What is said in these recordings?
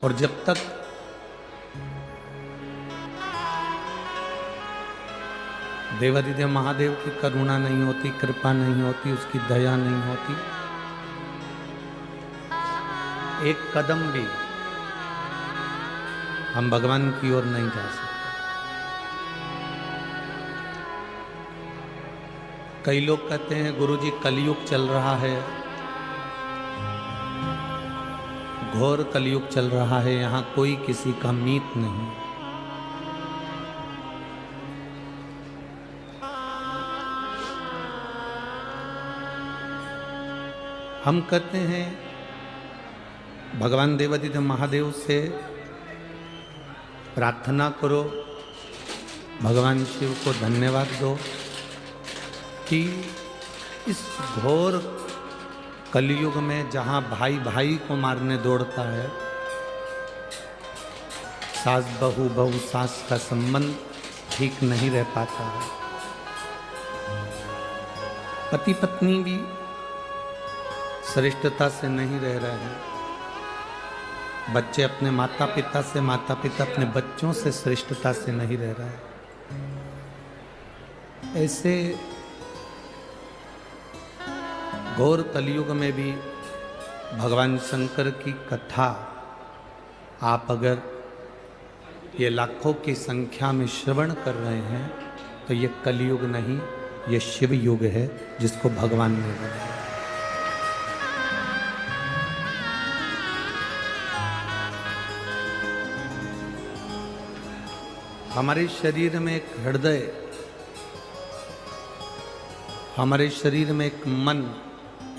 और जब तक देवादिदेव महादेव की करुणा नहीं होती, कृपा नहीं होती, उसकी दया नहीं होती, एक कदम भी हम भगवान की ओर नहीं जा सकते। कई लोग कहते हैं गुरुजी कलयुग चल रहा है, घोर कलयुग चल रहा है, यहां कोई किसी का मीत नहीं। हम कहते हैं भगवान देवादिदेव महादेव से प्रार्थना करो, भगवान शिव को धन्यवाद दो कि इस घोर कलयुग में जहां भाई भाई को मारने दौड़ता है, सास बहू बहू सास का संबंध ठीक नहीं रह पाता है, पति पत्नी भी श्रेष्ठता से नहीं रह रहे हैं, बच्चे अपने माता पिता से, माता पिता अपने बच्चों से श्रेष्ठता से नहीं रह रहे हैं। ऐसे घोर कलयुग में भी भगवान शंकर की कथा आप अगर ये लाखों की संख्या में श्रवण कर रहे हैं तो ये कलयुग नहीं, ये शिव युग है जिसको भगवान ने बनाया। हमारे शरीर में एक हृदय, हमारे शरीर में एक मन,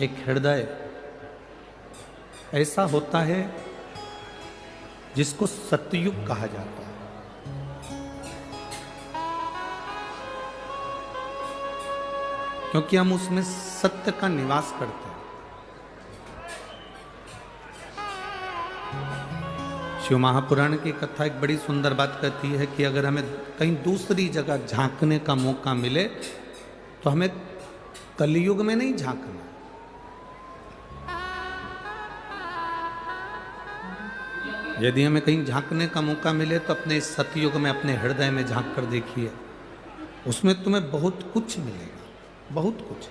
एक हृदय ऐसा होता है जिसको सतयुग कहा जाता है। क्योंकि हम उसमें सत्य का निवास करते हैं। शिव महापुराण की कथा एक बड़ी सुंदर बात कहती है कि अगर हमें कहीं दूसरी जगह झांकने का मौका मिले तो हमें कलयुग में नहीं झांकना। यदि हमें कहीं झांकने का मौका मिले तो अपने इस सतयुग में, अपने हृदय में झांक कर देखिए, उसमें तुम्हें बहुत कुछ मिलेगा, बहुत कुछ।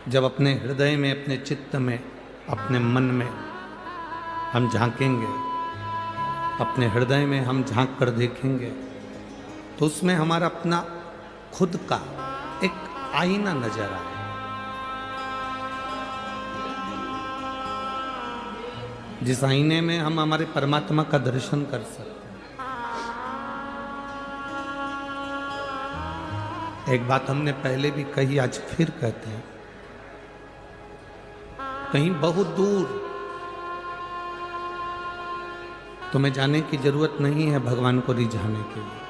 जब अपने हृदय में, अपने चित्त में, अपने मन में हम झांकेंगे, अपने हृदय में हम झांक कर देखेंगे तो उसमें हमारा अपना खुद का एक आईना नजर आए। जिस आईने में हम हमारे परमात्मा का दर्शन कर सकते हैं। एक बात हमने पहले भी कही, आज फिर कहते हैं, कहीं बहुत दूर तुम्हें जाने की जरूरत नहीं है भगवान को रिझाने के लिए।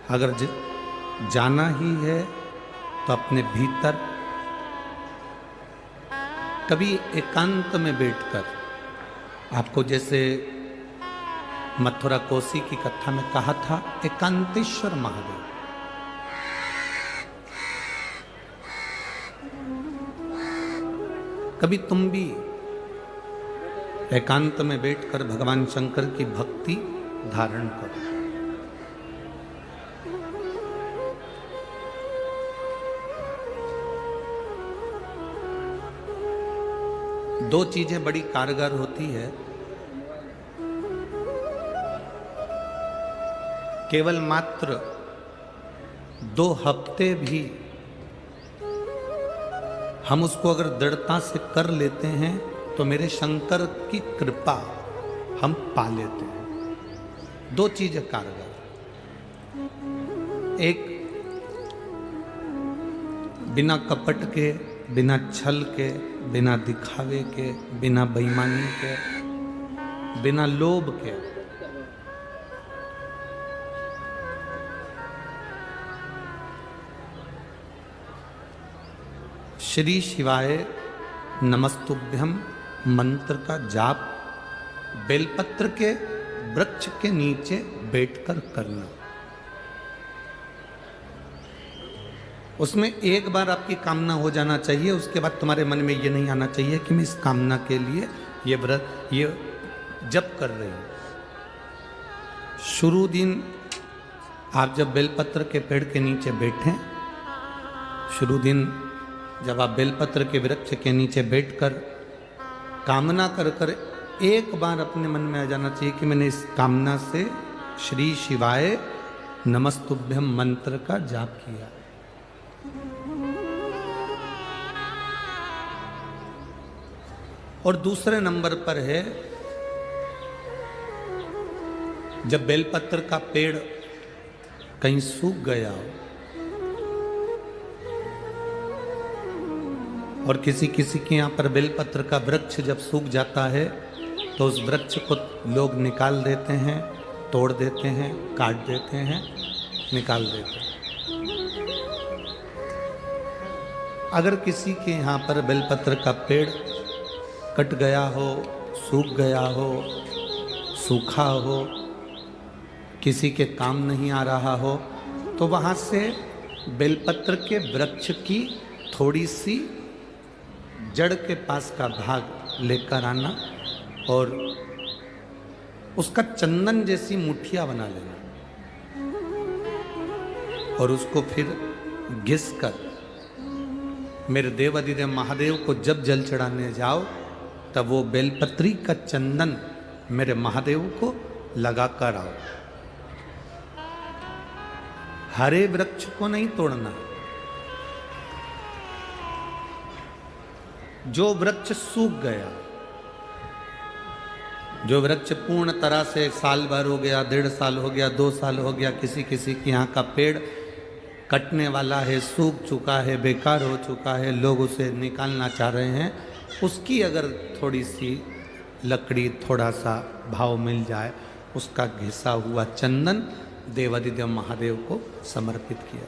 अगर जाना ही है तो अपने भीतर कभी एकांत में बैठकर, आपको जैसे मथुरा कोसी की कथा में कहा था, एकांतेश्वर महादेव, कभी तुम भी एकांत में बैठकर भगवान शंकर की भक्ति धारण करो। दो चीजें बड़ी कारगर होती है। केवल मात्र 2 हफ्ते भी हम उसको अगर दृढ़ता से कर लेते हैं तो मेरे शंकर की कृपा हम पा लेते हैं। 2 चीजें कारगर, एक बिना कपट के, बिना छल के, बिना दिखावे के, बिना बेईमानी के, बिना लोभ के श्री शिवाय नमस्तुभ्यम मंत्र का जाप बेलपत्र के वृक्ष के नीचे बैठकर करना। उसमें एक बार आपकी कामना हो जाना चाहिए, उसके बाद तुम्हारे मन में ये नहीं आना चाहिए कि मैं इस कामना के लिए ये व्रत ये जप कर रही हूं। शुरू दिन आप जब बेलपत्र के पेड़ के नीचे बैठें, शुरू दिन जब आप बेलपत्र के वृक्ष के नीचे बैठकर कामना कर कर एक बार अपने मन में आ जाना चाहिए कि मैंने इस कामना से श्री शिवाय नमस्तुभ्यम मंत्र का जाप किया। और दूसरे नंबर पर है जब बेलपत्र का पेड़ कहीं सूख गया हो और किसी किसी के यहाँ पर बेलपत्र का वृक्ष जब सूख जाता है तो उस वृक्ष को लोग निकाल देते हैं, तोड़ देते हैं, काट देते हैं, निकाल देते हैं। अगर किसी के यहाँ पर बेलपत्र का पेड़ कट गया हो, सूख गया हो, सूखा हो, किसी के काम नहीं आ रहा हो, तो वहाँ से बेलपत्र के वृक्ष की थोड़ी सी जड़ के पास का भाग लेकर आना और उसका चंदन जैसी मुठिया बना लेना और उसको फिर घिस कर मेरे देवाधिदेव महादेव को जब जल चढ़ाने जाओ तब वो बेलपत्री का चंदन मेरे महादेव को लगा कर आओ। हरे वृक्ष को नहीं तोड़ना। जो वृक्ष सूख गया, जो वृक्ष पूर्ण तरह से साल भर हो गया, 1.5 साल हो गया, 2 साल हो गया, किसी किसी के यहाँ का पेड़ कटने वाला है, सूख चुका है, बेकार हो चुका है, लोग उसे निकालना चाह रहे हैं, उसकी अगर थोड़ी सी लकड़ी, थोड़ा सा भाव मिल जाए, उसका घिसा हुआ चंदन देवाधिदेव महादेव को समर्पित किया।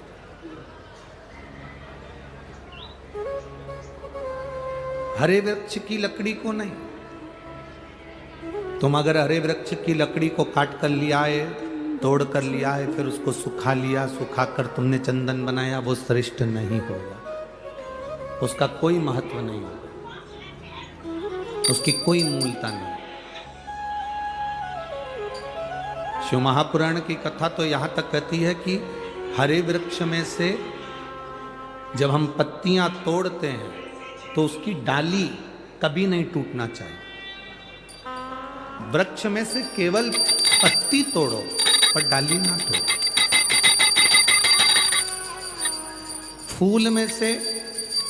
हरे वृक्ष की लकड़ी को नहीं। तुम अगर हरे वृक्ष की लकड़ी को काट कर लिया है, तोड़ कर लिया है, फिर उसको सुखा लिया, सुखाकर तुमने चंदन बनाया, वो श्रेष्ठ नहीं होगा, उसका कोई महत्व नहीं होगा, उसकी कोई मूलता नहीं। शिव महापुराण की कथा तो यहां तक कहती है कि हरे वृक्ष में से जब हम पत्तियां तोड़ते हैं तो उसकी डाली कभी नहीं टूटना चाहिए। वृक्ष में से केवल पत्ती तोड़ो पर डाली ना तोड़ो। फूल में से,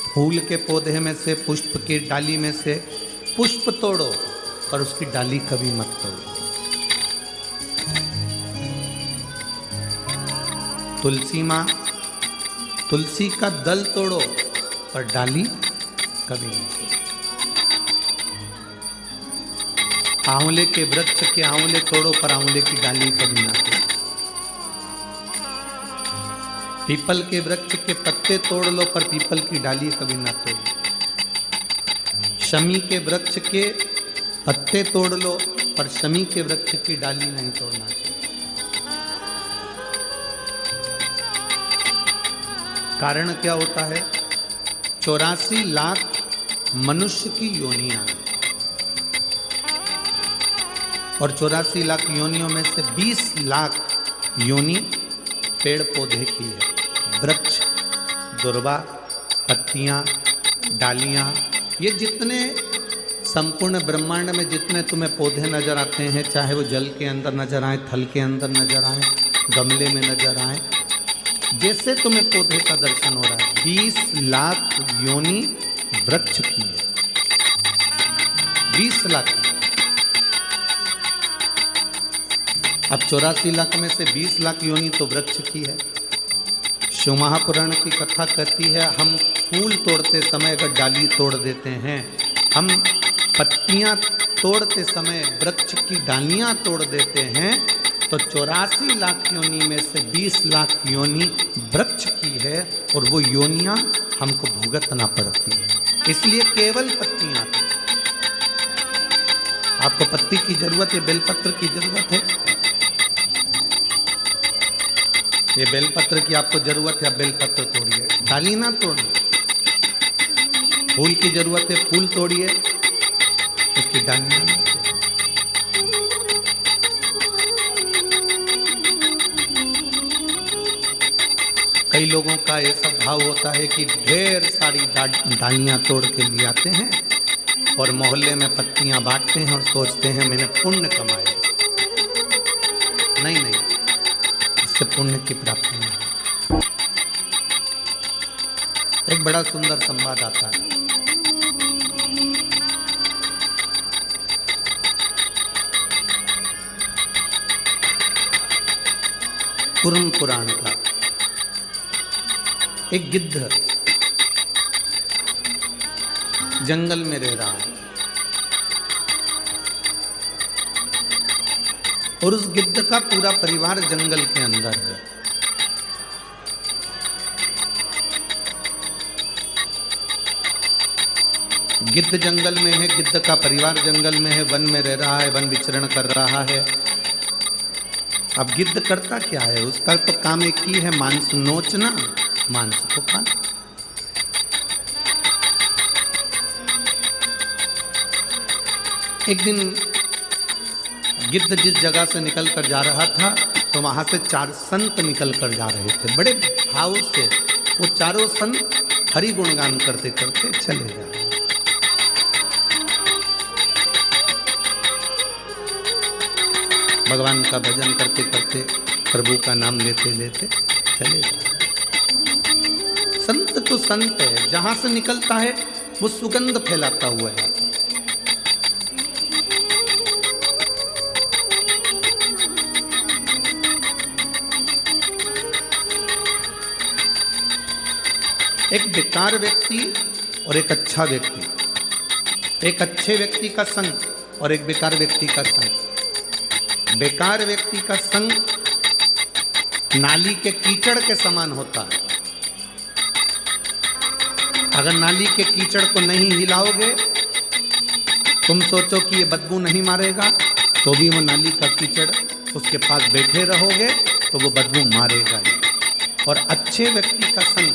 फूल के पौधे में से, पुष्प की डाली में से पुष्प तोड़ो पर उसकी डाली कभी मत तोड़ो। तुलसी माँ, तुलसी का दल तोड़ो पर डाली कभी नहीं तोड़ो। आंवले के वृक्ष के आंवले तोड़ो पर आंवले की डाली कभी ना तोड़ो। पीपल के वृक्ष के पत्ते तोड़ लो पर पीपल की डाली कभी ना तोड़ो। शमी के वृक्ष के पत्ते तोड़ लो पर शमी के वृक्ष की डाली नहीं तोड़ना चाहिए। कारण क्या होता है? 84 लाख मनुष्य की योनियां और 84 लाख योनियों में से 20 लाख योनि पेड़ पौधे की है। वृक्ष, दुर्वा, पत्तियां, डालियां, ये जितने संपूर्ण ब्रह्मांड में जितने तुम्हें पौधे नजर आते हैं, चाहे वो जल के अंदर नजर आए, थल के अंदर नजर आए, गमले में नजर आए, जैसे तुम्हें पौधे का दर्शन हो रहा है, 20 लाख योनि वृक्ष की है। 20 लाख की। अब 84 लाख में से 20 लाख योनि तो वृक्ष की है। शिव महापुराण की कथा कहती है, हम फूल तोड़ते समय अगर डाली तोड़ देते हैं, हम पत्तियां तोड़ते समय वृक्ष की डालियां तोड़ देते हैं, तो 84 लाख योनि में से 20 लाख योनि वृक्ष की है और वो योनियां हमको भुगतना पड़ती है। इसलिए केवल पत्तियां आपको पत्ती की जरूरत है, बेलपत्र की जरूरत है, ये बेलपत्र की आपको जरूरत है, आप बेलपत्र तोड़िए, डाली ना तोड़िए। फूल की जरूरत है, फूल तोड़िए, उसकी डालियां ना तोड़िए। कई लोगों का ऐसा भाव होता है कि ढेर सारी डालियां तोड़ के ले आते हैं और मोहल्ले में पत्तियां बांटते हैं और सोचते हैं मैंने पुण्य कमाया। नहीं नहीं, इससे पुण्य की प्राप्ति नहीं। एक बड़ा सुंदर संवाद आता है। कुर्म पुराण का एक गिद्ध जंगल में रह रहा है और उस गिद्ध का पूरा परिवार जंगल के अंदर है। गिद्ध जंगल में है, गिद्ध का परिवार जंगल में है, वन में रह रहा है, वन विचरण कर रहा है। अब गिद्ध करता क्या है, उसका तो काम एक ही है, मांस नोचना, मांस को खाना। एक दिन गिद्ध जिस जगह से निकल कर जा रहा था तो वहां से 4 संत निकल कर जा रहे थे। बड़े भाव से वो चारों संत हरि गुणगान करते करते चले जा रहे। भगवान का भजन करते करते, प्रभु का नाम लेते लेते चले जा रहे। संत तो संत है, जहां से निकलता है वो सुगंध फैलाता हुआ जाता है। एक बेकार व्यक्ति और एक अच्छा व्यक्ति, एक अच्छे व्यक्ति का संग और एक बेकार व्यक्ति का संग। बेकार व्यक्ति का संग नाली के कीचड़ के समान होता है। अगर नाली के कीचड़ को नहीं हिलाओगे, तुम सोचो कि ये बदबू नहीं मारेगा, तो भी वो नाली का कीचड़ उसके पास बैठे रहोगे तो वो बदबू मारेगा ही। और अच्छे व्यक्ति का संग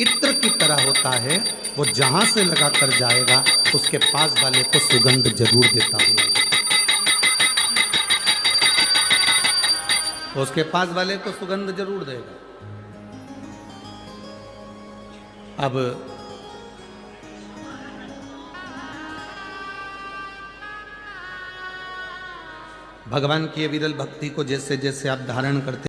इत्र की तरह होता है, वो जहां से लगा कर जाएगा उसके पास वाले को सुगंध जरूर देता हुआ, उसके पास वाले को सुगंध जरूर देगा। अब भगवान की विरल भक्ति को जैसे जैसे आप धारण करते